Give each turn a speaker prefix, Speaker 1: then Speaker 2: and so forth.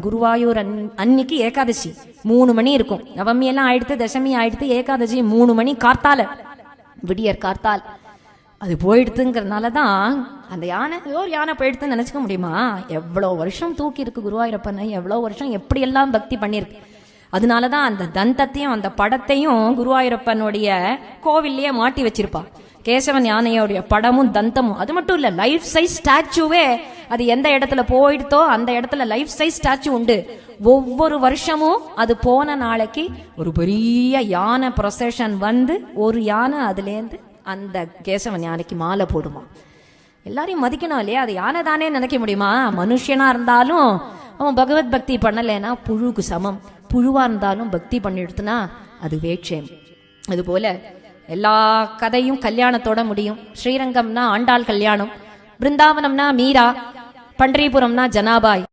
Speaker 1: குருவாயூர் அன்னைக்கு ஏகாதசி 3 மணி இருக்கும். நவமி எல்லாம் ஆயிடுத்து, தசமி ஆயிடுத்து, ஏகாதசி 3 மணி கார்த்தால, விடியற் கார்த்தால் அது போயிடுத்துங்கிறதுனாலதான் அந்த யானை ஒரு யானை போயிடுத்துன்னு நினைச்சுக்க முடியுமா? எவ்வளவு வருஷம் தூக்கி இருக்கு குருவாயூரப்பனை, எவ்வளவு வருஷம் எப்படி எல்லாம் பக்தி பண்ணிருக்கு. அதனாலதான் அந்த தந்தத்தையும் அந்த படத்தையும் குருவாயூரப்பனுடைய கோவில்லையே மாட்டி வச்சிருப்பா. கேசவன் யானையோடைய படமும் தந்தமும். அது மட்டும் இல்ல, லைஃப் சைஸ் ஸ்டாச்சுவே அது எந்த இடத்துல போயிடுதோ அந்த இடத்துல லைஃப் சைஸ் ஸ்டாச்சு உண்டு. ஒவ்வொரு வருஷமும் அது போன நாளைக்கு ஒரு பெரிய யானை ப்ரொசஷன் வந்து ஒரு யானை அதுலேருந்து அந்த கேசவன் யானைக்கு மாலை போடுமா. எல்லாரையும் மதிக்கணும் இல்லையா? அது யானை தானே நினைக்க முடியுமா? மனுஷனா இருந்தாலும் அவன் பகவத் பக்தி பண்ணலைன்னா புழுக்கு சமம். புழுவா இருந்தாலும் பக்தி பண்ணிடுத்துனா அது வேட்சேம். அது போல எல்லா கதையும் கல்யாணத்தோட முடியும். ஸ்ரீரங்கம்னா ஆண்டாள் கல்யாணம், பிருந்தாவனம்னா மீரா, பண்டரிபுரம்னா ஜனாபாய்.